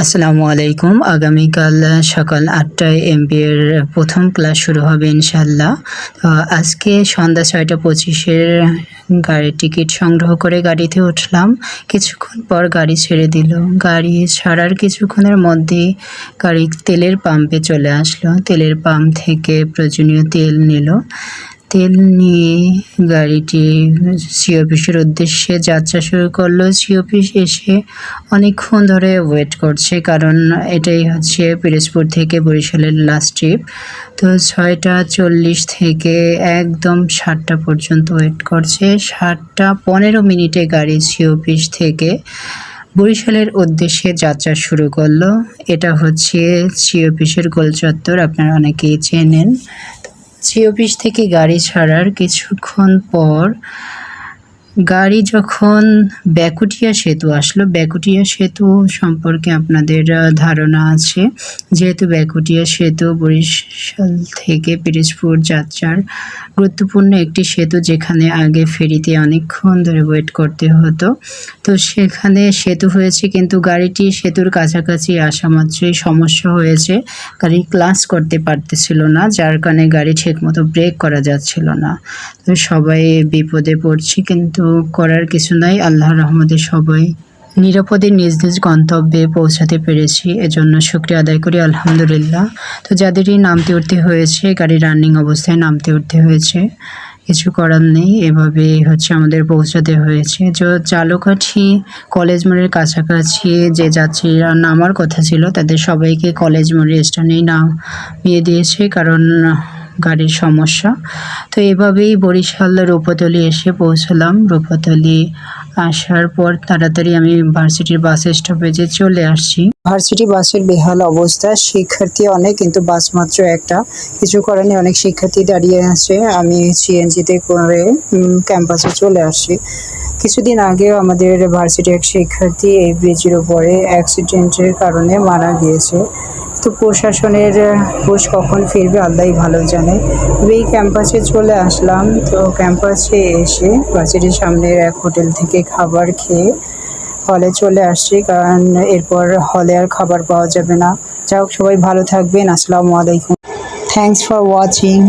আসসালামু আলাইকুম। আগামীকাল সকাল ৮টায় এমবিএর প্রথম ক্লাস শুরু হবে ইনশাআল্লাহ। আজকে সন্ধ্যা ৬টা ২৫-এর গাড়ির টিকিট সংগ্রহ করে গাড়িতে উঠলাম। কিছুক্ষণ পর গাড়ি ছেড়ে দিল। গাড়ি ছাড়ার কিছুক্ষণের মধ্যেই গাড়ি তেলের পাম্পে চলে আসলো। তেলের পাম্প থেকে প্রয়োজনীয় তেল নিল। তেল নিয়ে গাড়িটি সি অফিসের উদ্দেশ্যে যাত্রা শুরু করলো। সি অফিস এসে অনেকক্ষণ ধরে ওয়েট করছে, কারণ এটাই হচ্ছে পিরোজপুর থেকে বরিশালের লাস্ট ট্রিপ। তো ৬টা ৪০ থেকে একদম ৭টা পর্যন্ত ওয়েট করছে। ৭টা ১৫ মিনিটে গাড়ি সি অফিস থেকে বরিশালের উদ্দেশ্যে যাত্রা শুরু করলো। এটা হচ্ছে সি অফিসের গোল চত্বর, আপনারা অনেকেই চেনেন। সি অফিস থেকে গাড়ি ছাড়ার কিছুক্ষণ পর গাড়ি যখন বেকুটিয়া সেতু আসলো, বেকুটিয়া সেতু সম্পর্কে আপনাদের ধারণা আছে, যেহেতু বেকুটিয়া সেতু বরিশাল থেকে পিরোজপুর যাত্রার গুরুত্বপূর্ণ একটি সেতু, যেখানে আগে ফেরিতে অনেকক্ষণ ধরে ওয়েট করতে হতো। তো সেখানে সেতু হয়েছে, কিন্তু গাড়িটি সেতুর কাছাকাছি আসা মাত্রই সমস্যা হয়েছে। গাড়ি ক্লাস করতে পারতেছিল না, যার কারণে গাড়ি ঠিকমতো ব্রেক করা যাচ্ছিল না। তো সবাই বিপদে পড়ছি, কিন্তু করার কিছু নাই। আল্লাহর রহমতে সবাই নিরাপদে নিজ নিজ গন্তব্যে পৌঁছাতে পেরেছি, এজন্য শুকরিয়া আদায় করি আলহামদুলিল্লাহ। তো যাদেরই নামতে উঠতে হয়েছে, গাড়ি রানিং অবস্থায় নামতে উঠতে হয়েছে, কিছু করার নেই, এভাবেই হচ্ছে আমাদের পৌঁছাতে হয়েছে। জালকাঠি কলেজ মোড়ের কাছাকাছি যে যাত্রীরা নামার কথা ছিল, তাদের সবাইকে কলেজ মোড়ের স্টেশনেই নামিয়ে দিয়েছে, কারণ গাড়ির সমস্যা। তো এভাবেই বরিশাল রূপতলি এসে পৌঁছলাম। রূপতলি আসার পর তাড়াতাড়ি আমি ভার্সিটির বাস স্টপেজে চলে আসছি। ভার্সিটি বাসের বেহাল অবস্থা, শিক্ষার্থী অনেক, কিন্তু বাস মাত্র একটা। কিছু করার নেই, অনেক শিক্ষার্থী দাঁড়িয়ে আছে। আমি সিএনজিতে করে ক্যাম্পাসে চলে আসছি। কিছুদিন আগেও আমাদের ভার্সিটি এক শিক্ষার্থী এই ব্রিজের উপরে অ্যাক্সিডেন্টের কারণে মারা গিয়েছে। তো প্রশাসনের হুঁশ কখন ফিরবে আল্লাহই ভালো জানে। এই ক্যাম্পাসে চলে আসলাম। তো ক্যাম্পাসে এসে ভার্সিটির সামনের এক হোটেল থেকে খাবার খেয়ে হলে চলে আসছি, কারণ এরপর হলে আর খাবার পাওয়া যাবে না। যাই হোক, সবাই ভালো থাকবেন। আসসালামু আলাইকুম। Thanks for watching.